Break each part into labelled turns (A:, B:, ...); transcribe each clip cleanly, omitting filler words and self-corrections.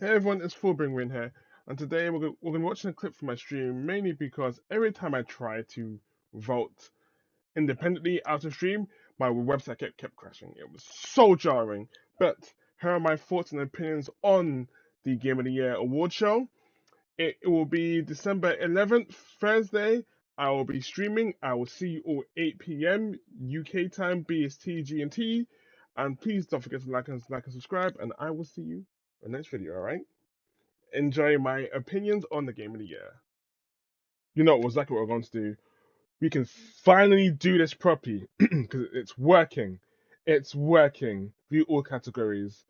A: Hey everyone, it's Fullbring here, and today we're gonna watch a clip from my stream mainly because every time I try to vote independently out of stream, my website kept crashing. It was so jarring. But here are my thoughts and opinions on the Game of the Year award show. It will be December 11th, Thursday. I will be streaming. I will see you all 8 p.m. UK time, BST, GMT. And please don't forget to like and subscribe, and I will see you in the next video, alright? Enjoy my opinions on the Game of the Year. You know exactly what we're going to do. We can finally do this properly because it's working. It's working. View all categories.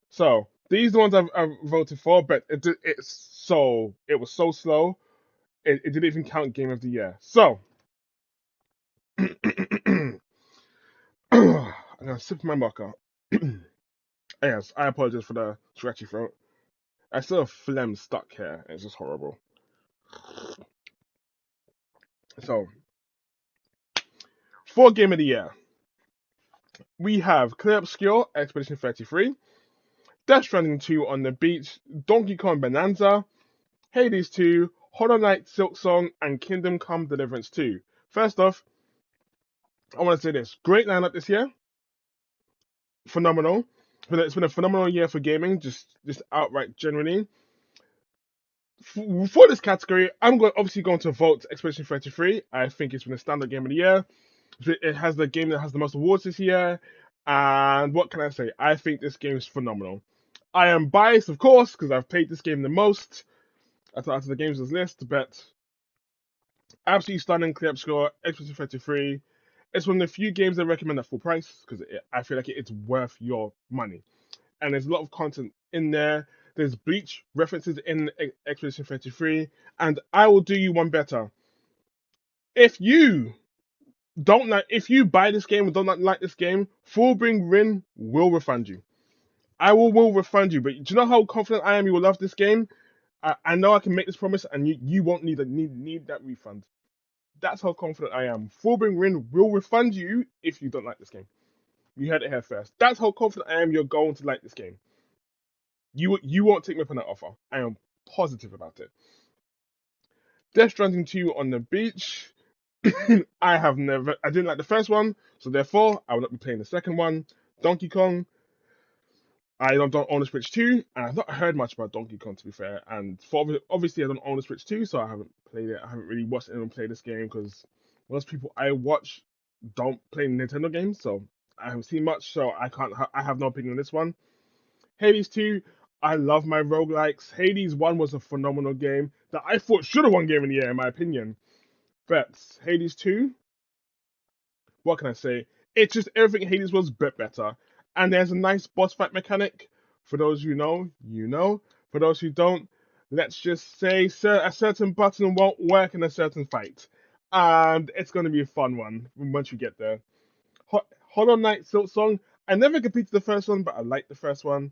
A: So these are the ones I've voted for, but it was so slow. It didn't even count Game of the Year. So I'm gonna sip my mocha. Yes, I apologize for the scratchy throat. I still have phlegm stuck here. It's just horrible. So for Game of the Year, we have Clear Obscure, Expedition 33, Death Stranding 2 on the Beach, Donkey Kong Bonanza, Hades 2, Hollow Knight Silk Song, and Kingdom Come Deliverance 2. First off, I want to say this. Great lineup this year. Phenomenal. It's been a phenomenal year for gaming, just outright generally. For this category, obviously going to vote Expedition 33. I think it's been a standard game of the year. It has the game that has the most awards this year. And what can I say? I think this game is phenomenal. I am biased, of course, because I've played this game the most out of the games on this list, but absolutely stunning clear up score, Expedition 33. It's one of the few games I recommend at full price because I feel like it's worth your money. And there's a lot of content in there. There's Bleach references in Expedition 33, and I will do you one better. If you if you buy this game or don't like this game, Fullbring Rin will refund you. I will refund you. But do you know how confident I am you will love this game? I know I can make this promise, and you won't need that refund. That's how confident I am. Fullbring Rin will refund you if you don't like this game. You heard it here first. That's how confident I am you're going to like this game. You won't take me up on that offer. I am positive about it. Death Stranding 2 on the beach. I didn't like the first one, so therefore I will not be playing the second one. Donkey Kong, I don't own a Switch 2, and I've not heard much about Donkey Kong to be fair. And obviously I don't own a Switch 2, so I haven't played it. I haven't really watched anyone play this game because most people I watch don't play Nintendo games, so I haven't seen much. So I have no opinion on this one. Hades 2, I love my roguelikes. Hades 1 was a phenomenal game that I thought should have won Game of the Year in my opinion. But Hades 2, what can I say? It's just everything Hades was, but better. And there's a nice boss fight mechanic. For those who know, you know. For those who don't, let's just say a certain button won't work in a certain fight. And it's going to be a fun one once you get there. Hollow Knight Silk Song. I never completed the first one, but I like the first one.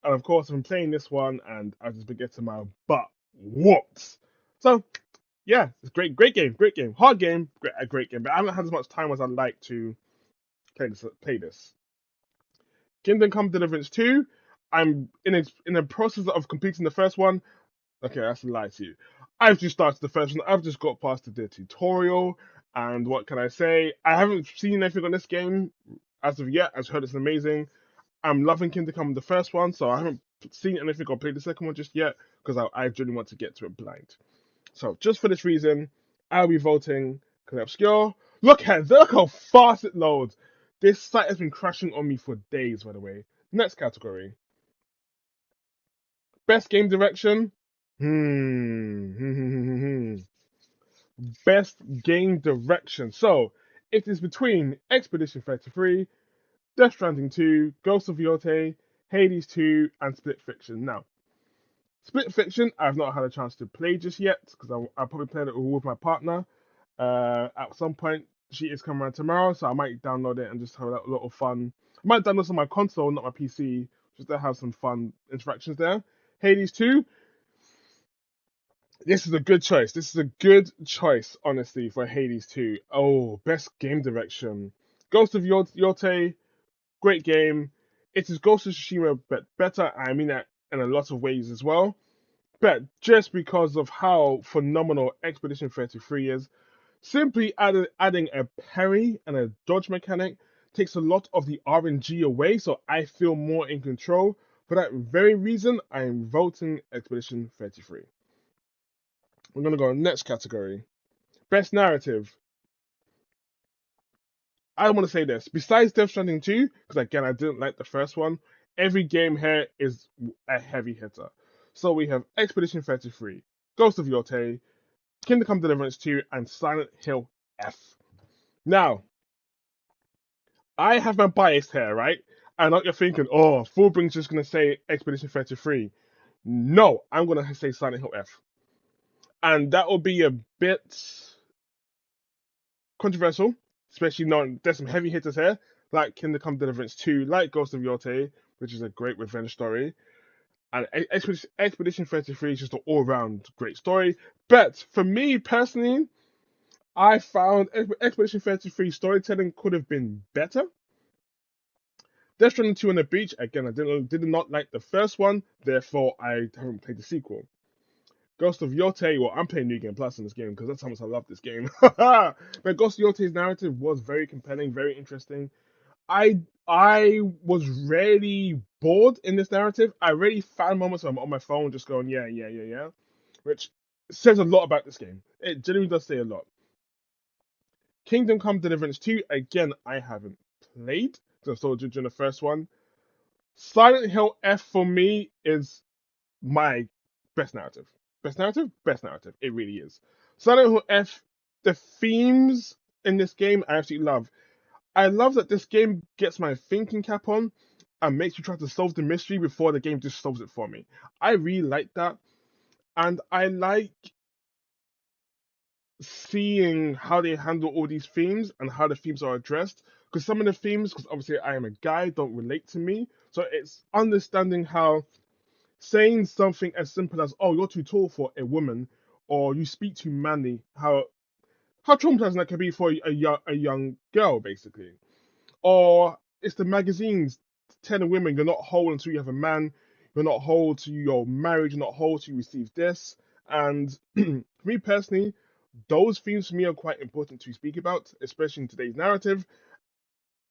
A: And of course, I'm playing this one, and I've just been getting my butt whooped. So yeah, it's great game, hard game, a great game. But I haven't had as much time as I'd like to play this. Kingdom Come Deliverance 2. I'm in a process of completing the first one. Okay, that's a lie to you. I've just started the first one. I've just got past the tutorial, and what can I say? I haven't seen anything on this game as of yet. I've heard it's amazing. I'm loving Kingdom Come the first one, so I haven't seen anything or played the second one just yet because I really want to get to it blind. So just for this reason, I'll be voting Clear Obscure. Look how fast it loads. This site has been crashing on me for days, by the way. Next category. Best game direction. Hmm. Best game direction. So it is between Expedition 33, Death Stranding 2, Ghost of Yotei, Hades 2, and Split Fiction. Now, Split Fiction, I've not had a chance to play just yet because I'll probably play it with my partner. At some point, she is coming around tomorrow, so I might download it and just have a lot of fun. I might download this on my console, not my PC, just to have some fun interactions there. Hades 2, this is a good choice. This is a good choice, honestly, for Hades 2. Oh, best game direction. Ghost of Yotei, great game. It is Ghost of Tsushima, but better. I mean that in a lot of ways as well. But just because of how phenomenal Expedition 33 is, simply adding a parry and a dodge mechanic takes a lot of the RNG away, so I feel more in control. For that very reason, I am voting Expedition 33. We're going to go next category. Best narrative. I want to say this. Besides Death Stranding 2, because again, I didn't like the first one, every game here is a heavy hitter. So we have Expedition 33, Ghost of Yotei, Kingdom Come Deliverance 2, and Silent Hill F. Now, I have my bias here, right? And you're thinking, oh, Fullbring's just going to say Expedition 33. No, I'm going to say Silent Hill F. And that will be a bit controversial, especially knowing there's some heavy hitters here, like Kingdom Come Deliverance 2, like Ghost of Yotei, which is a great revenge story. And Expedition 33 is just an all-round great story. But for me personally, I found Expedition 33 storytelling could have been better. Death Stranding 2 on the beach, again, I did not like the first one, therefore I haven't played the sequel. Ghost of Yotei, well, I'm playing New Game Plus in this game because that's how much I love this game. But Ghost of Yotei's narrative was very compelling, very interesting. I was really bored in this narrative. I really found moments where I'm on my phone just going, yeah, which says a lot about this game. It genuinely does say a lot. Kingdom Come Deliverance 2, again, I haven't played because I saw during the first one. Silent Hill F for me is my best narrative. Best narrative? Best narrative. It really is. Silent Hill F, the themes in this game I absolutely love. I love that this game gets my thinking cap on and makes you try to solve the mystery before the game just solves it for me. I really like that. And I like seeing how they handle all these themes and how the themes are addressed. Because some of the themes, because obviously I am a guy, don't relate to me. So it's understanding how saying something as simple as, oh, you're too tall for a woman, or you speak too manly, how traumatizing that can be for a young girl, basically. Or it's the magazines telling women you're not whole until you have a man, you're not whole till you're married, you're not whole till you receive this. And for me personally, those themes for me are quite important to speak about, especially in today's narrative.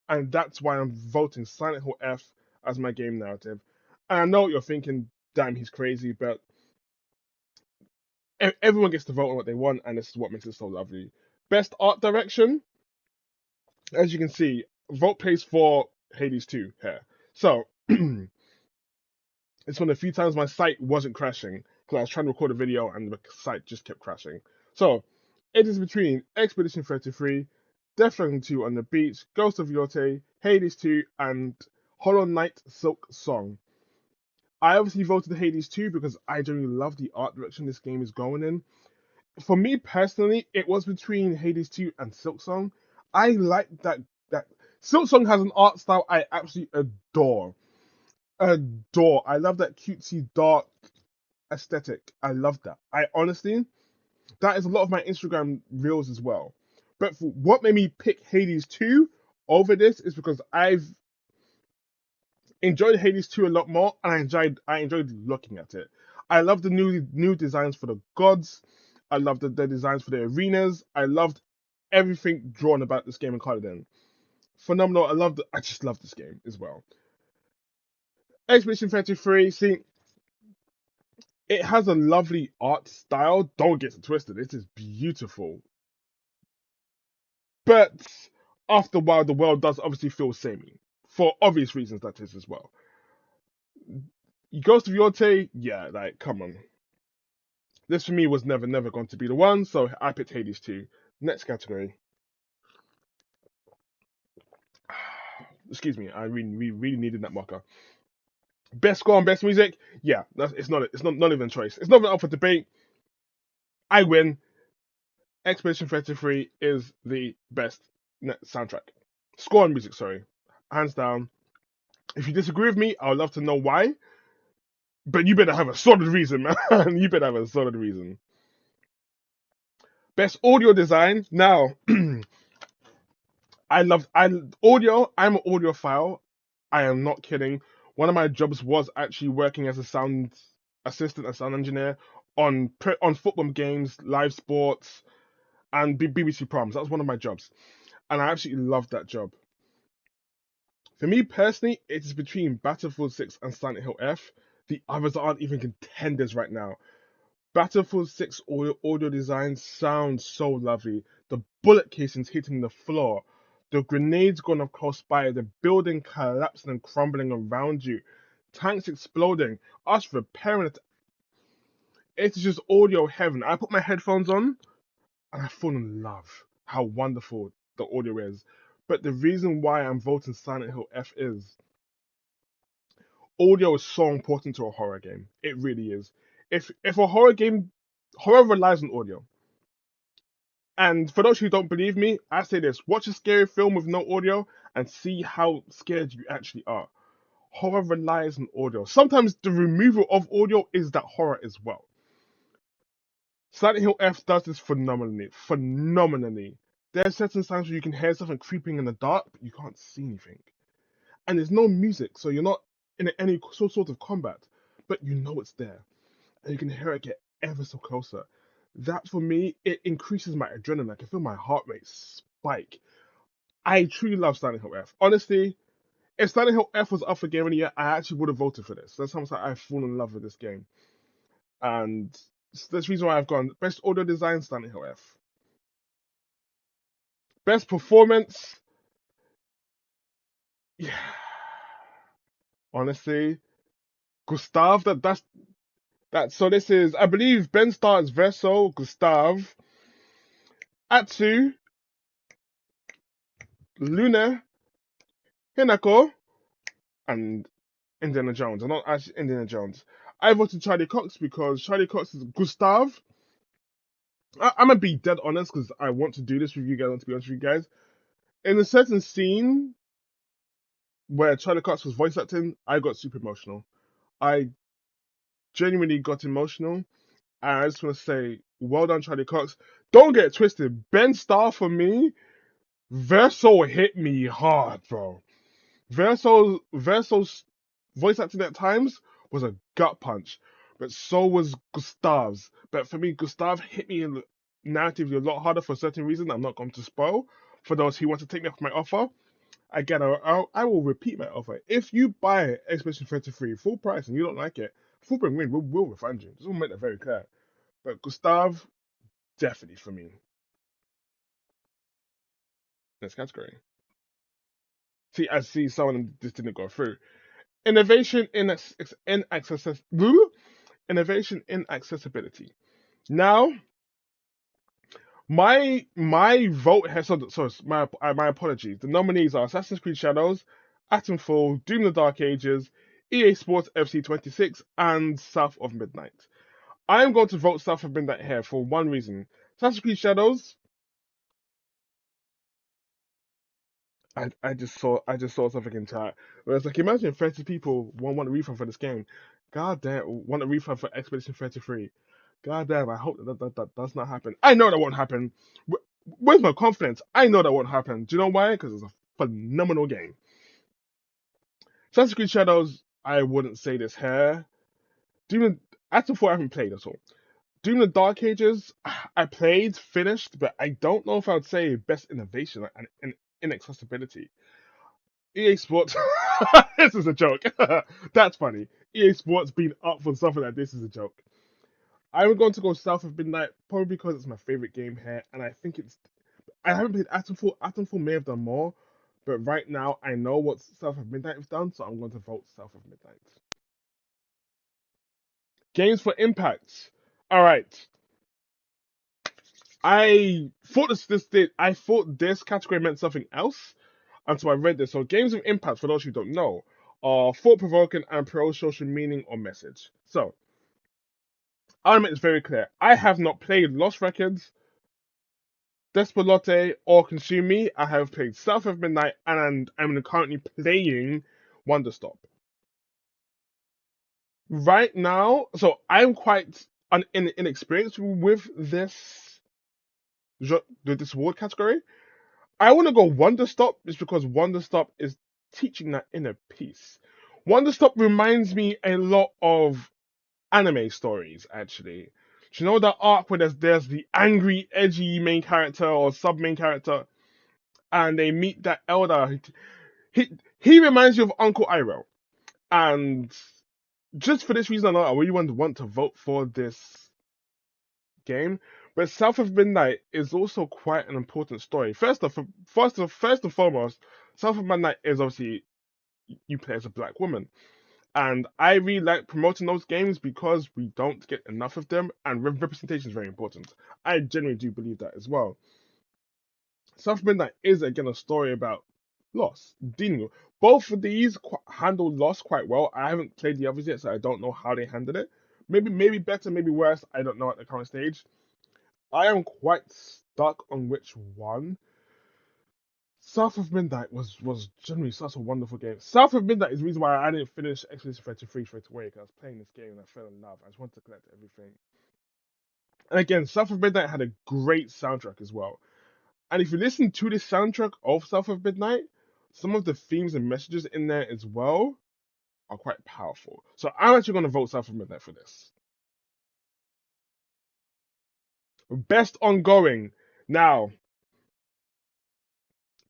A: And that's why I'm voting Silent Hill F as my game narrative. And I know what you're thinking, damn, he's crazy, but everyone gets to vote on what they want, and this is what makes it so lovely. Best art direction, as you can see, vote plays for Hades 2 here. So, it's one of the few times my site wasn't crashing, because I was trying to record a video and the site just kept crashing. So, it is between Expedition 33, Death Stranding 2 on the Beach, Ghost of Yotei, Hades 2, and Hollow Knight Silk Song. I obviously voted Hades 2 because I genuinely love the art direction this game is going in. For me personally, it was between Hades 2 and Silksong. I like that Silksong has an art style I absolutely adore. Adore. I love that cutesy dark aesthetic. I love that. I honestly, that is a lot of my Instagram reels as well. But what made me pick Hades 2 over this is because I've enjoyed Hades 2 a lot more, and I enjoyed looking at it. I love the new designs for the gods. I love the designs for the arenas. I loved everything drawn about this game and colored in. Phenomenal. I just love this game as well. Expedition 33, see, it has a lovely art style. Don't get it twisted. It is beautiful. But after a while, the world does obviously feel samey. For obvious reasons, that is as well. Ghost of Yotei, yeah, like, come on. This for me was never going to be the one, so I picked Hades 2. Next category. Excuse me, I really needed that marker. Best score and best music, yeah, it's not even a choice. It's not even up for debate. I win. Expedition 33 is the best soundtrack. Score and music, sorry. Hands down. If you disagree with me, I would love to know why. But you better have a solid reason, man. You better have a solid reason. Best audio design. Now, I audio. I'm an audiophile. I am not kidding. One of my jobs was actually working as a sound assistant, a sound engineer on football games, live sports, and BBC proms. That was one of my jobs, and I absolutely loved that job. For me personally, it is between Battlefield 6 and Silent Hill F. The others aren't even contenders right now. Battlefield 6 audio design sounds so lovely. The bullet casings hitting the floor, the grenades going across by, the building collapsing and crumbling around you, tanks exploding, us repairing it. It's just audio heaven. I put my headphones on and I fall in love how wonderful the audio is. But the reason why I'm voting Silent Hill F is audio is so important to a horror game. It really is. If a horror relies on audio. And for those who don't believe me, I say this: watch a scary film with no audio and see how scared you actually are. Horror relies on audio. Sometimes the removal of audio is that horror as well. Silent Hill F does this phenomenally. Phenomenally. There are certain times where you can hear something creeping in the dark, but you can't see anything. And there's no music, so you're not in any sort of combat, but you know it's there. And you can hear it get ever so closer. That for me, it increases my adrenaline. I can feel my heart rate spike. I truly love Silent Hill F. Honestly, if Silent Hill F was up for Game of the Year, I actually would have voted for this. That's how much I've fallen in love with this game. And that's the reason why I've gone Best Audio Design, Silent Hill F. Best Performance, yeah. Honestly, Gustav, that's so this is, I believe Ben starts Verso, Gustav, Atsu, Luna, Hinako, and Indiana Jones. I'm not actually Indiana Jones. I voted Charlie Cox because Charlie Cox is Gustav. I'm gonna be dead honest because I want to do this with you guys. I want to be honest with you guys. In a certain scene where Charlie Cox was voice acting, I got super emotional. I genuinely got emotional. And I just want to say, well done, Charlie Cox. Don't get it twisted. Ben Starr for me, Verso hit me hard, bro. Verso's voice acting at times was a gut punch, but so was Gustav's. But for me, Gustav hit me in the narratively a lot harder for a certain reason I'm not going to spoil. For those who want to take me off my offer, again, I will repeat my offer. If you buy Expedition 33 full price and you don't like it, full bring win, we'll refund you. Just want to make that very clear. But Gustav, definitely for me. Next category. See, I see some of them just didn't go through. Innovation in innovation in accessibility. Now, my vote has so my apologies. The nominees are Assassin's Creed Shadows, Atomfall, Doom: The Dark Ages, EA Sports FC 26, and South of Midnight. I am going to vote South of Midnight here for one reason. Assassin's Creed Shadows. I just saw something in chat where it's like, imagine 30 people want a refund for this game. God damn, want a refund for Expedition 33. God damn, I hope that does not happen. I know that won't happen. Where's my confidence? I know that won't happen. Do you know why? Because it's a phenomenal game. Assassin's Creed Shadows, I wouldn't say this here. Doom, After 4 I haven't played at all. Doom: The Dark Ages, I played, finished, but I don't know if I would say best innovation and inaccessibility. EA Sports, this is a joke. That's funny. EA Sports being up for something like this is a joke. I'm going to go South of Midnight, probably because it's my favorite game here, and I think it's. I haven't played Atomfall. Atomfall may have done more, but right now I know what South of Midnight has done, so I'm going to vote South of Midnight. Games for Impact. All right. I thought this category meant something else until I read this. So games of impact, for those who don't know, are thought-provoking and pro-social meaning or message. So I'll make this very clear. I have not played Lost Records, Despolote, or Consume Me. I have played South of Midnight, and I'm currently playing Wonderstop. Right now, so I'm quite inexperienced with this award category. I want to go Wonderstop just because Wonderstop is teaching that inner peace. Wonder Stop reminds me a lot of anime stories, actually. Do you know that arc where there's the angry, edgy main character or sub main character, and they meet that elder? He reminds you of Uncle Iroh, and just for this reason alone, I really want to vote for this game. But South of Midnight is also quite an important story. First and foremost, South of Midnight is obviously you play as a black woman. And I really like promoting those games because we don't get enough of them, and representation is very important. I genuinely do believe that as well. South Midnight is again a story about loss, dealing with. Both of these handle loss quite well. I haven't played the others yet, so I don't know how they handled it. Maybe better, maybe worse. I don't know at the current stage. I am quite stuck on which one. South of Midnight was generally such a wonderful game. South of Midnight is the reason why I didn't finish Expedition 33 straight away, because I was playing this game and I fell in love. I just wanted to collect everything. And again, South of Midnight had a great soundtrack as well. And if you listen to the soundtrack of South of Midnight, some of the themes and messages in there as well are quite powerful. So I'm actually going to vote South of Midnight for this. Best ongoing. Now,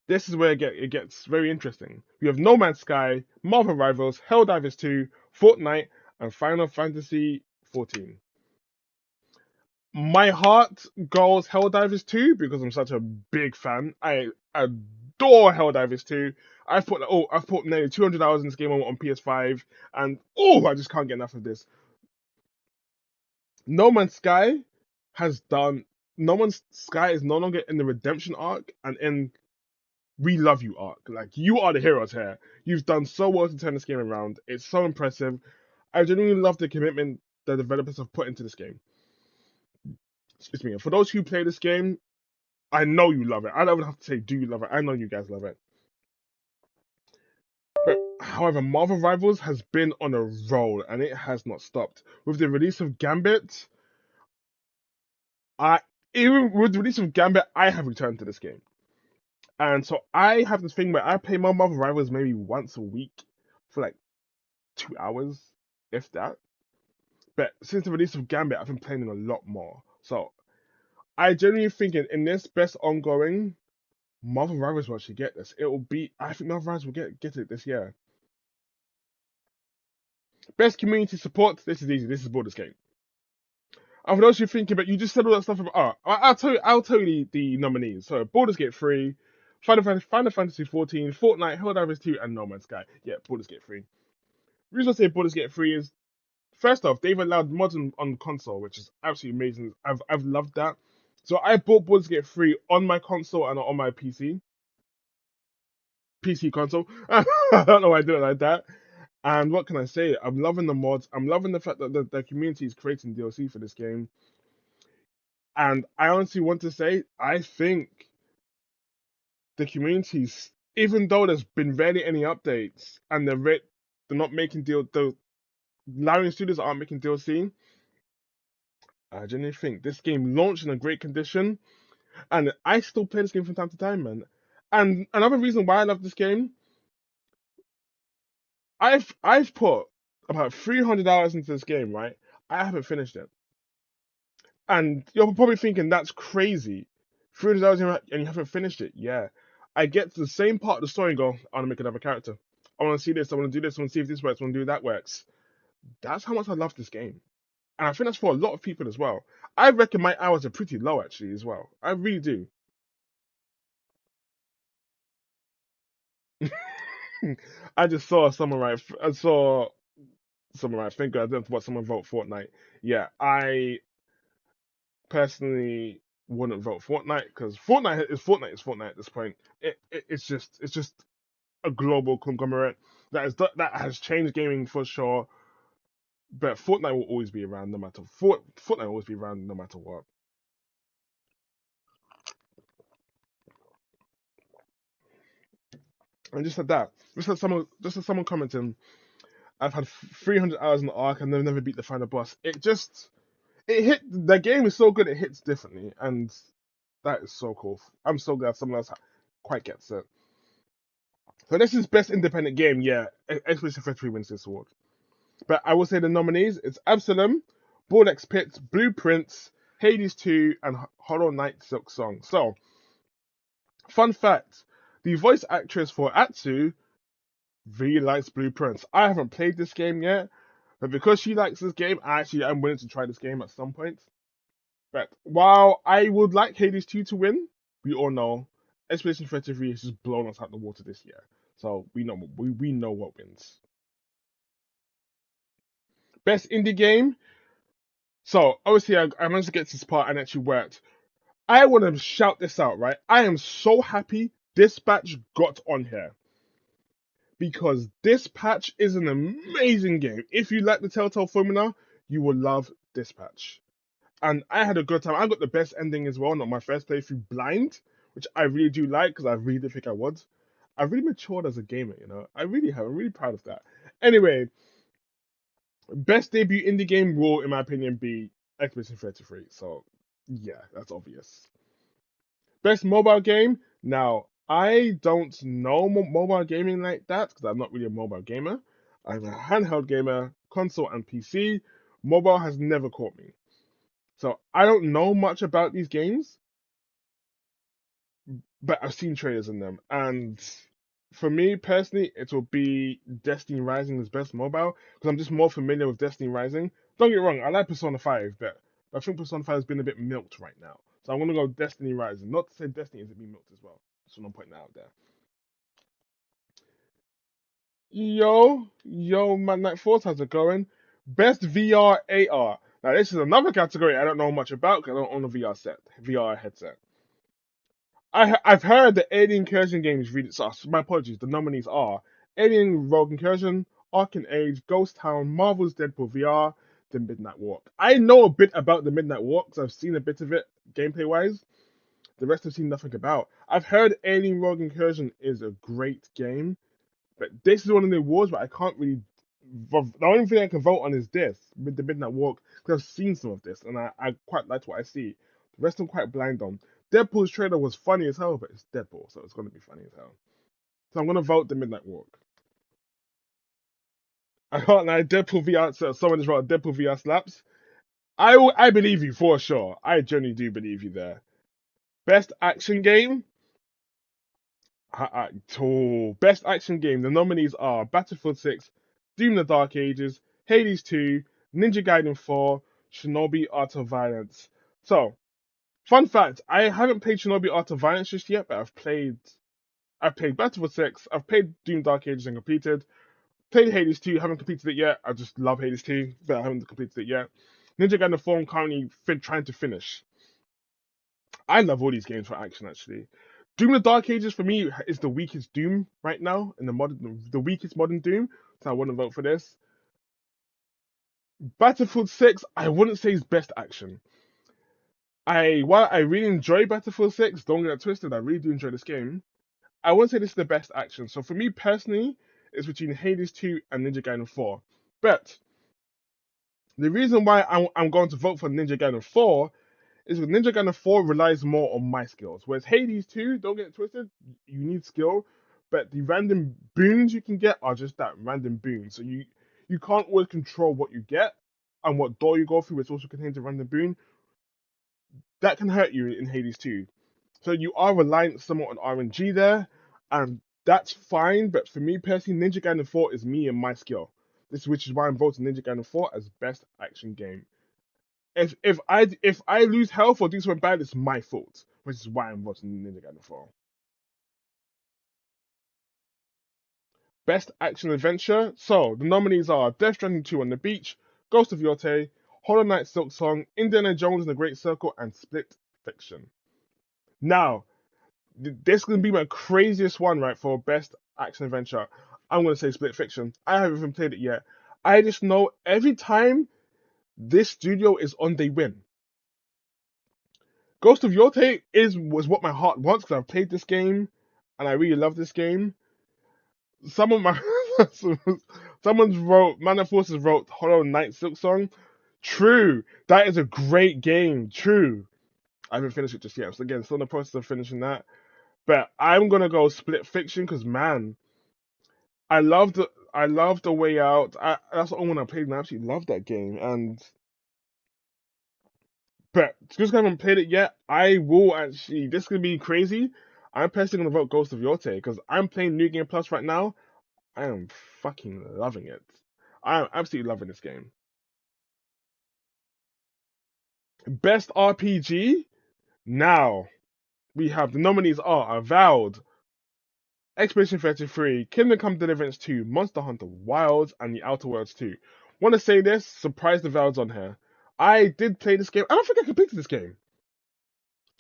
A: this is where it gets very interesting. We have No Man's Sky, Marvel Rivals, Helldivers 2, Fortnite, and Final Fantasy 14. My heart goes Helldivers 2 because I'm such a big fan. I adore Helldivers 2. I've put nearly 200 hours in this game on PS5, and I just can't get enough of this. No Man's Sky has done. No Man's Sky is no longer in the redemption arc and in we love you arc. Like, you are the heroes here. You've done so well to turn this game around. It's so impressive. I genuinely love the commitment the developers have put into this game. Excuse me. And for those who play this game, I know you love it. I don't even have to say, do you love it? I know you guys love it. But however, Marvel Rivals has been on a roll and it has not stopped. With the release of Gambit, I even with the release of Gambit, I have returned to this game. And so I have this thing where I play my Marvel Rivals maybe once a week for like 2 hours, if that. But since the release of Gambit, I've been playing it a lot more. So I genuinely think in this best ongoing, Marvel Rivals will actually get this. It will be. I think Marvel Rivals will get it this year. Best community support. This is easy. This is Baldur's Gate. And for those who are thinking, but you just said all that stuff about. I'll tell you. I'll tell you the nominees. So Baldur's Gate 3, Final Fantasy 14, Fortnite, Helldivers 2, and No Man's Sky. Yeah, Baldur's Gate 3. The reason I say Baldur's Gate 3 is, first off, they've allowed mods on console, which is absolutely amazing. I've loved that. So I bought Baldur's Gate 3 on my console and on my PC console. I don't know why I did it like that. And what can I say? I'm loving the mods. I'm loving the fact that the community is creating DLC for this game. And I honestly want to say, I think the communities, even though there's been rarely any updates and they're not making the Larian Studios aren't making DLC, I genuinely think this game launched in a great condition, and I still play this game from time to time, man. And another reason why I love this game, I've put about 300 hours into this game, right? I haven't finished it, and you're probably thinking that's crazy. 300 hours and you haven't finished it? Yeah. I get to the same part of the story and go, I want to make another character. I want to see this. I want to do this. I want to see if this works. I want to do that works. That's how much I love this game. And I think that's for a lot of people as well. I reckon my hours are pretty low actually as well. I really do. I just saw someone write. I saw someone write. Thank God I didn't want someone vote Fortnite. Yeah, I personally wouldn't vote Fortnite because Fortnite is Fortnite at this point. It's just a global conglomerate that has changed gaming for sure. But Fortnite will always be around no matter Fortnite will always be around no matter what. And just like that, just as someone commenting, I've had 300 hours in the arc and they've never beat the final boss. It hit the game is so good it hits differently, and that is so cool. I'm so glad someone else quite gets it. So this is best independent game. Yeah, Expedition 33 wins this award. But I will say the nominees: it's Absalom, Bordex Pit, Blueprints, Hades 2, and Hollow Knight Silk Song. So, fun fact: the voice actress for Atsu really likes Blueprints. I haven't played this game yet, but because she likes this game, I'm willing to try this game at some point. But while I would like Hades 2 to win, we all know Expedition 33 has just blown us out the water this year. So we know what wins. Best indie game. So obviously I managed to get to this part and actually worked. I want to shout this out, right? I am so happy Dispatch got on here because Dispatch is an amazing game. If you like the Telltale formula, you will love Dispatch. And I had a good time. I got the best ending as well, not my first playthrough blind, which I really do like because I really did think I would. I really matured as a gamer, you know. I really have. I'm really proud of that. Anyway, best debut indie game will, in my opinion, be Expedition 33. So, yeah, that's obvious. Best mobile game. Now, I don't know mobile gaming like that because I'm not really a mobile gamer. I'm a handheld gamer, console and PC. Mobile has never caught me. So I don't know much about these games, but I've seen trailers in them. And for me personally, it will be Destiny Rising as best mobile because I'm just more familiar with Destiny Rising. Don't get me wrong, I like Persona 5, but I think Persona 5 has been a bit milked right now. So I'm gonna go Destiny Rising. Not to say Destiny isn't being milked as well. That's what I'm putting out there. Yo, man, Night Force, how's it going? Best VR AR. Now this is another category I don't know much about because I don't own a VR headset. I've heard the Alien Incursion games really. So my apologies. The nominees are Alien Rogue Incursion, Arcane Age, Ghost Town, Marvel's Deadpool VR, The Midnight Walk. I know a bit about The Midnight Walk because I've seen a bit of it gameplay wise. The rest I've seen nothing about. I've heard Alien Rogue Incursion is a great game, but this is one of the awards where I can't really. The only thing I can vote on is this, with The Midnight Walk, because I've seen some of this and I quite liked what I see. The rest I'm quite blind on. Deadpool's trailer was funny as hell, but it's Deadpool, so it's gonna be funny as hell. So I'm gonna vote The Midnight Walk. I can't lie, Deadpool VR. So someone just wrote Deadpool VR slaps. I believe you for sure. I genuinely do believe you there. Best action game. Best action game. The nominees are Battlefield 6, Doom: The Dark Ages, Hades 2, Ninja Gaiden 4, Shinobi Art of Violence. So, fun fact: I haven't played Shinobi Art of Violence just yet, but I've played Battlefield 6, I've played Doom Dark Ages and completed. Played Hades 2, haven't completed it yet. I just love Hades 2, but I haven't completed it yet. Ninja Gaiden 4, I'm currently trying to finish. I love all these games for action, actually. Doom: The Dark Ages for me is the weakest Doom right now in the weakest modern Doom, so I want to vote for this. Battlefield 6, I wouldn't say is best action. While I really enjoy Battlefield 6, don't get it twisted, I really do enjoy this game. I wouldn't say this is the best action. So for me personally, it's between Hades 2 and Ninja Gaiden 4. But the reason why I'm going to vote for Ninja Gaiden 4 is because Ninja Gaiden 4 relies more on my skills. Whereas Hades 2, don't get it twisted, you need skill, but the random boons you can get are just that random boon. So you can't always control what you get and what door you go through, which also contains a random boon. That can hurt you in Hades 2. So you are reliant somewhat on RNG there, and that's fine. But for me personally, Ninja Gaiden 4 is me and my skill. Which is why I'm voting Ninja Gaiden 4 as best action game. If I lose health or do something bad, it's my fault. Which is why I'm voting Ninja Gaiden 4. Best action adventure. So the nominees are Death Stranding 2 on the Beach, Ghost of Yote, Hollow Knight Silk Song, Indiana Jones and the Great Circle, and Split Fiction. Now, this is gonna be my craziest one, right? For best action adventure, I'm gonna say Split Fiction. I haven't even played it yet. I just know every time this studio is on, they win. Ghost of Yote was what my heart wants because I've played this game and I really love this game. Some of my someone's wrote Mana Forces wrote Hollow Knight Silk Song. True, that is a great game. True, I haven't finished it just yet. So again, still in the process of finishing that. But I'm gonna go Split Fiction because man, I love the way out. That's the only one I played, and I absolutely love that game. And but just 'cause I haven't played it yet, I will actually. This is gonna be crazy. I'm personally gonna vote Ghost of Yorte because I'm playing New Game Plus right now. I am fucking loving it. I am absolutely loving this game. Best RPG. Now we have the nominees are Avowed, Expedition 33, Kingdom Come Deliverance 2, Monster Hunter Wilds, and The Outer Worlds 2. Want to say this? Surprise the Avowed's on here. I did play this game. I don't think I completed this game.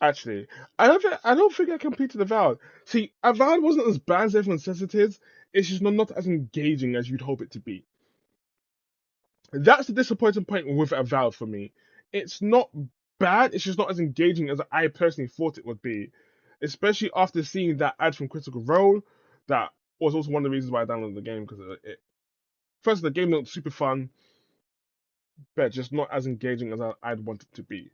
A: Actually, I don't think I completed Avowed. See, Avowed wasn't as bad as everyone says it is. It's just not as engaging as you'd hope it to be. That's the disappointing point with Avowed for me. It's not bad, it's just not as engaging as I personally thought it would be. Especially after seeing that ad from Critical Role, that was also one of the reasons why I downloaded the game, because first, the game looked super fun, but just not as engaging as I'd want it to be.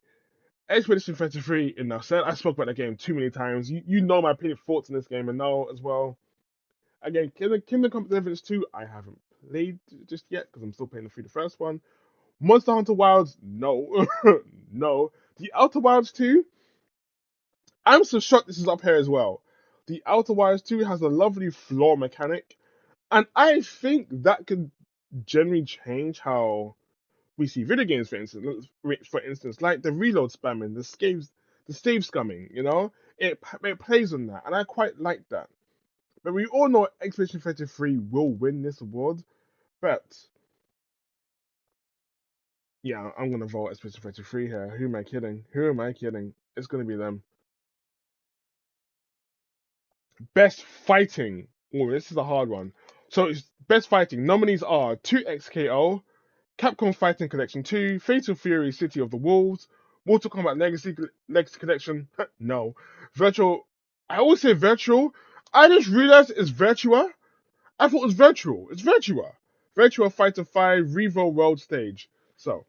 A: Expedition 33, enough said. I spoke about the game too many times. You know my opinion thoughts in this game and know as well. Again, Kingdom Come Deliverance 2, I haven't played just yet because I'm still playing through the first one. Monster Hunter Wilds, no. No. The Outer Wilds 2, I'm so shocked this is up here as well. The Outer Wilds 2 has a lovely floor mechanic, and I think that could generally change how we see video games, for instance, like the reload spamming, the save scumming, it plays on that, and I quite like that. But we all know Expedition 33 will win this award, but yeah, I'm gonna vote Expedition 33 here. Who am I kidding? Who am I kidding? It's gonna be them. Best fighting. Oh, this is a hard one. So it's best fighting. Nominees are 2XKO, Capcom Fighting Collection 2, Fatal Fury City of the Wolves, Mortal Kombat Legacy Collection. No. Virtual. I always say virtual. I just realized it's Virtua. I thought it was virtual. It's Virtua. Virtua Fighter 5 Revo World Stage. So,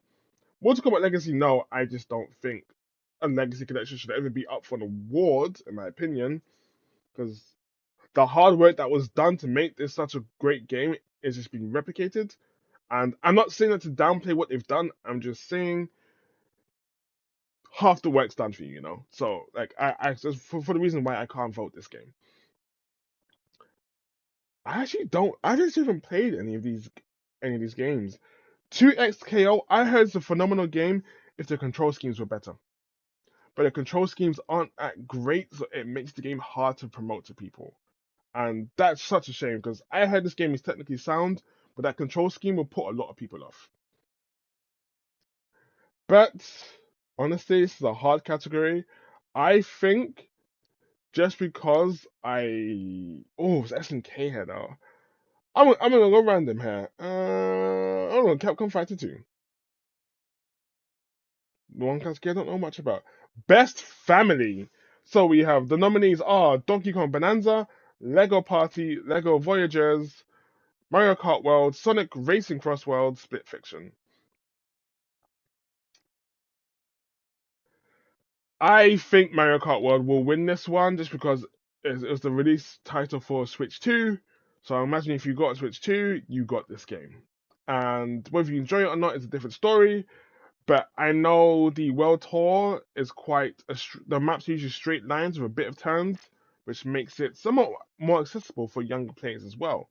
A: Mortal Kombat Legacy, no, I just don't think a Legacy Collection should ever be up for an award, in my opinion, because the hard work that was done to make this such a great game is just being replicated. And I'm not saying that to downplay what they've done. I'm just saying half the work's done for you. So like I just for the reason why I can't vote this game. I actually don't. I just haven't played any of these games. 2XKO. I heard it's a phenomenal game if the control schemes were better, but the control schemes aren't that great, so it makes the game hard to promote to people. And that's such a shame because I heard this game is technically sound, but that control scheme will put a lot of people off. But honestly, this is a hard category. I think just because it's SNK here though. I'm gonna go random here. I don't know, Capcom Fighter 2. The one category I don't know much about. Best Family. So we have the nominees are Donkey Kong Bonanza, Lego Party, Lego Voyagers, Mario Kart World, Sonic Racing Cross World, Split Fiction. I think Mario Kart World will win this one just because it was the release title for Switch 2. So I imagine if you got Switch 2, you got this game. And whether you enjoy it or not is a different story. But I know the World Tour is the map's usually straight lines with a bit of turns, which makes it somewhat more accessible for younger players as well.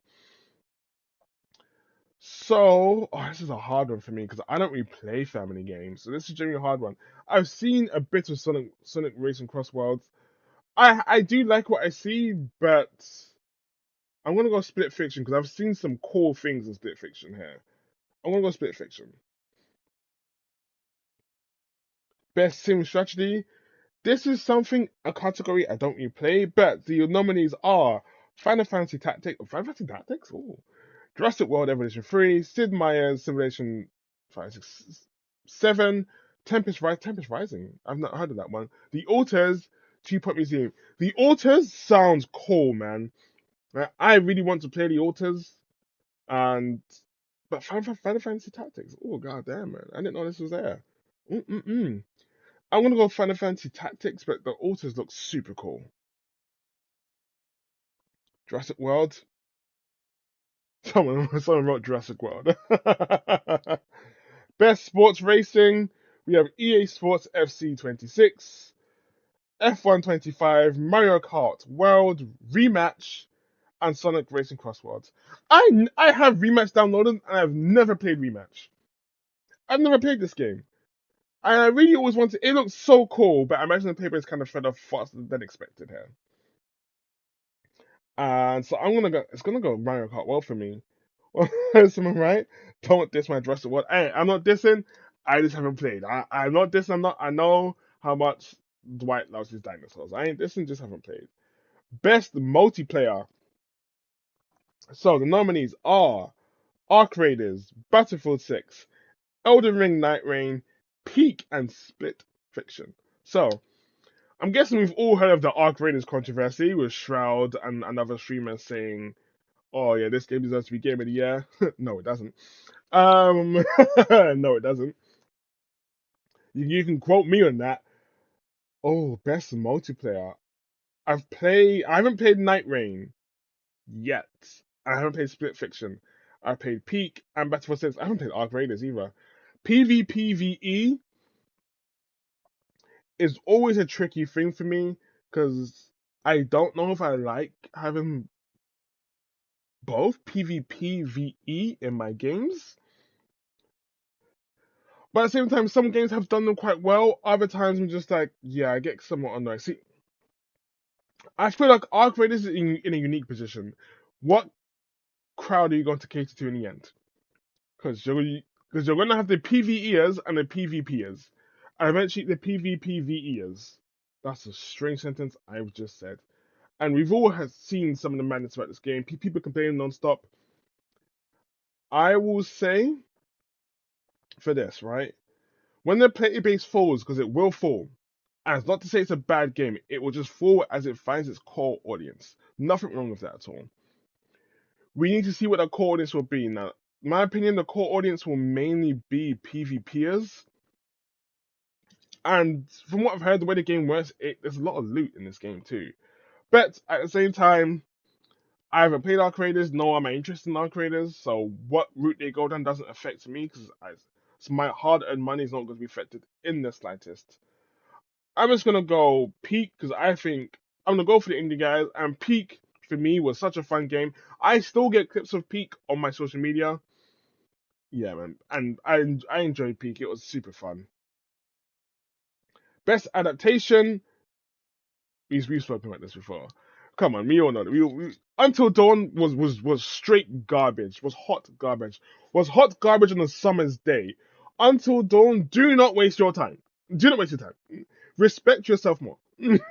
A: So, this is a hard one for me because I don't really play family games. So this is generally a hard one. I've seen a bit of Sonic Racing Cross Worlds. I do like what I see, but I'm gonna go Split Fiction because I've seen some cool things in Split Fiction here. I'm gonna go Split Fiction. Best Sim Strategy. This is a category I don't really play, but the nominees are Final Fantasy Tactics? Oh. Jurassic World Evolution 3, Sid Meier's Simulation 567, Tempest Rising. I've not heard of that one. The Alters, Two Point Museum. The Alters sounds cool, man. I really want to play the Alters, and but Final Fantasy Tactics. Oh god damn, man! I didn't know this was there. Mm-mm-mm. I'm gonna go Final Fantasy Tactics, but the Alters look super cool. Jurassic World. Someone wrote Jurassic World. Best sports racing. We have EA Sports FC 26, F1 25, Mario Kart World Rematch, and Sonic Racing Cross Worlds. I have Rematch downloaded and I've never played Rematch. I've never played this game. And I really always wanted. It looks so cool, but I imagine the paper is kind of fed off faster than expected here. And so I'm gonna go. It's gonna go Mario Kart World for me. Someone right? Don't diss my Jurassic World. Hey, I'm not dissing. I just haven't played. I'm not dissing. I'm not. I know how much Dwight loves his dinosaurs. I ain't dissing. Just haven't played. Best multiplayer. So the nominees are Arc Raiders, Battlefield 6, Elden Ring Night Rain, Peak, and Split Fiction. So I'm guessing we've all heard of the Arc Raiders controversy with Shroud and another streamer saying, "Oh yeah, this game deserves to be Game of the Year." No, it doesn't. No, it doesn't. You can quote me on that. Oh, best multiplayer. I haven't played Night Rain yet. I haven't played Split Fiction. I played Peak and Battlefield 6. I haven't played Arc Raiders either. PvPvE is always a tricky thing for me because I don't know if I like having both PvPvE in my games. But at the same time, some games have done them quite well. Other times, I'm just like, yeah, I get somewhat annoyed. See, I feel like Arc Raiders is in a unique position. What crowd are you going to cater to in the end? Because you're going to have the PvEers and the PvPers. And eventually the PvPvEers. That's a strange sentence I've just said. And we've all seen some of the madness about this game. People complaining non-stop. I will say, for this, right? When the player base falls, because it will fall, and it's not to say it's a bad game, it will just fall as it finds its core audience. Nothing wrong with that at all. We need to see what that core audience will be. Now, in my opinion, the core audience will mainly be PvPers. And from what I've heard, the way the game works, there's a lot of loot in this game too. But at the same time, I haven't played Arc Raiders, nor am I interested in Arc Raiders, so what route they go down doesn't affect me, because so my hard-earned money is not going to be affected in the slightest. I'm just going to go Peak, because I think I'm going to go for the indie guys, and Peak, for me, was such a fun game. I still get clips of Peak on my social media. Yeah, man, and I enjoyed Peak. It was super fun. Best adaptation, we've spoken about this before. Come on, we all know that. Until Dawn was straight garbage. Was hot garbage. Was hot garbage on a summer's day. Until Dawn, do not waste your time. Do not waste your time. Respect yourself more.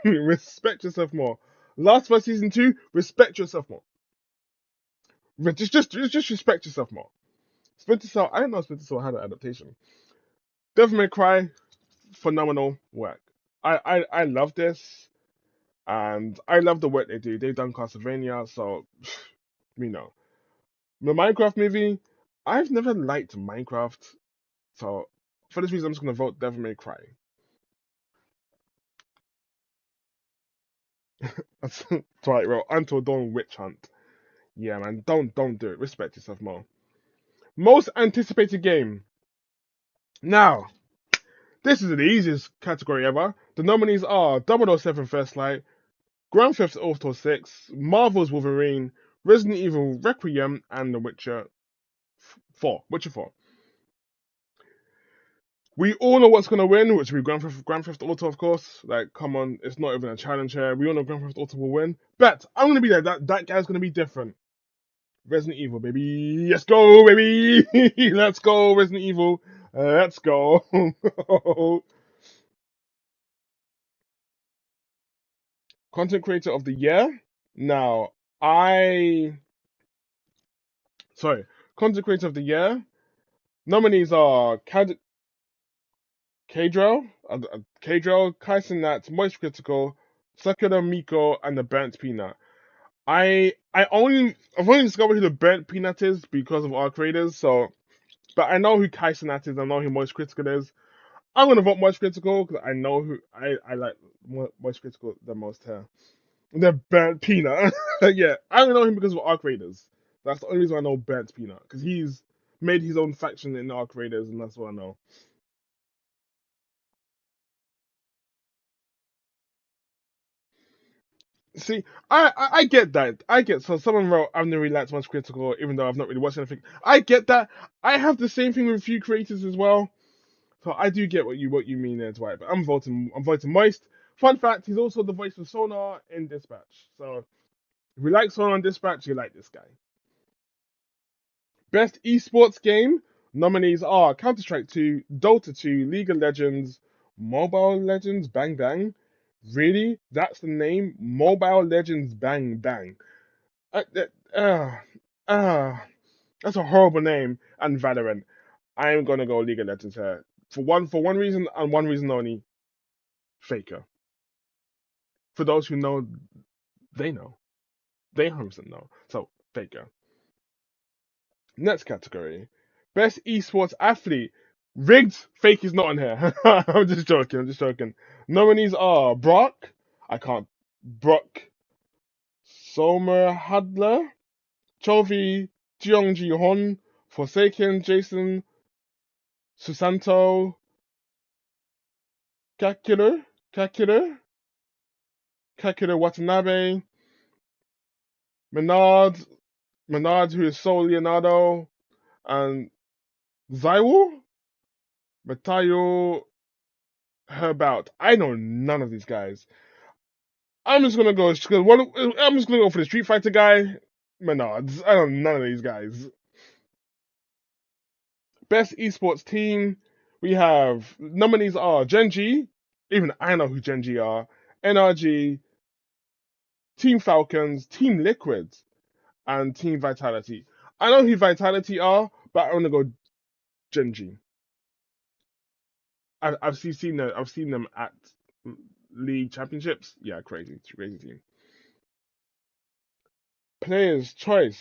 A: Respect yourself more. Last of Us season 2, respect yourself more. Just respect yourself more. Splinter Cell, I didn't know Splinter Cell had an adaptation. Devil May Cry, phenomenal work. I love this. And I love the work they do. They've done Castlevania, so we know. The Minecraft movie, I've never liked Minecraft, so for this reason, I'm just gonna vote Devil May Cry. That's right, bro. Until Dawn Witch Hunt. Yeah, man, don't do it. Respect yourself more. Most anticipated game. Now, this is the easiest category ever. The nominees are 007 First Light, Grand Theft Auto 6, Marvel's Wolverine, Resident Evil Requiem, and The Witcher 4. Witcher 4. We all know what's gonna win, which will be Grand Theft Auto, of course. Like, come on, it's not even a challenge here. We all know Grand Theft Auto will win. But I'm gonna be there. That guy's gonna be different. Resident Evil, baby. Let's go, baby. Let's go, Resident Evil. Let's go. Content creator of the year. Now, sorry, content creator of the year. Nominees are Kadrel, Kaisen Nat, Moist Critical, Sakura Miko, and the Burnt Peanut. I've only discovered who the Burnt Peanut is because of our creators, so but I know who Kaisen Nat is, I know who Moist Critical is. I'm gonna vote Moist Critical because I know who I like Moist Critical the most here. The Burnt Peanut. Yeah, I only know him because of Arc Raiders. That's the only reason I know Burnt Peanut, because he's made his own faction in Arc Raiders, and that's what I know. See, I get that. I get, so someone wrote I've never really liked much critical, even though I've not really watched anything. I get that. I have the same thing with a few creators as well. So I do get what you mean there, Dwight. But I'm voting Moist. Fun fact: he's also the voice of Sonar in Dispatch. So if you like Sonar in Dispatch, you like this guy. Best esports game nominees are Counter Strike 2, Dota 2, League of Legends, Mobile Legends Bang Bang. Really? That's the name? Mobile Legends Bang Bang. Uh, uh, uh, that's a horrible name. And Valorant. I am gonna go League of Legends here. For one reason and one reason only. Faker. For those who know, they know. They 100% know. So Faker. Next category. Best esports athlete. Rigged. Fake is not on here. I'm just joking. I'm just joking. Nominees are Brock. I can't. Brock. Somer Hadler. Chovy. Jeongji Hon. Forsaken. Jason. Susanto. Kakure. Kakure. Kakure Watanabe. Menard. Menard, who is Soul Leonardo. And Zywoo. Matayo Herbout. I know none of these guys. I'm just gonna go. I'm just gonna go for the Street Fighter guy, Menards. I don't know none of these guys. Best esports team. We have nominees are Genji. Even I know who Genji are. NRG, Team Falcons, Team Liquid, and Team Vitality. I know who Vitality are, but I'm gonna go Genji. I've seen them at league championships. Yeah, crazy, crazy team. Players' choice.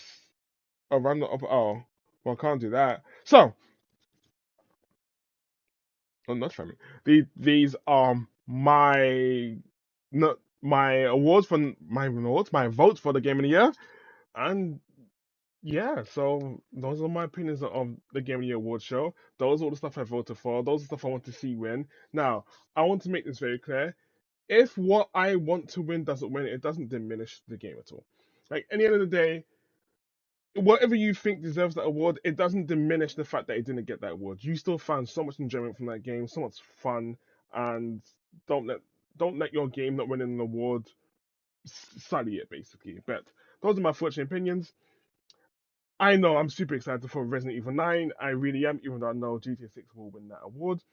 A: Oh, random. Oh, well, I can't do that. So, oh, not family. These are my not my awards for my votes for the game of the year, and yeah. So those are my opinions of the game of the year award show. Those are all the stuff I voted for. Those are the stuff I want to see win. Now, I want to make this very clear. If what I want to win doesn't win, it doesn't diminish the game at all. Like, at the end of the day, whatever you think deserves that award, it doesn't diminish the fact that it didn't get that award. You still found so much enjoyment from that game, so much fun, and don't let don't let your game not winning an award sully it, basically. But those are my fortunate opinions. I know I'm super excited for Resident Evil 9. I really am, even though I know GTA 6 will win that award.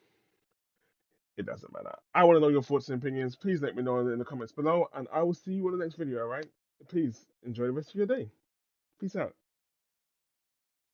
A: It doesn't matter. I want to know your thoughts and opinions. Please let me know in the comments below, and I will see you in the next video, alright? Please enjoy the rest of your day. Peace out.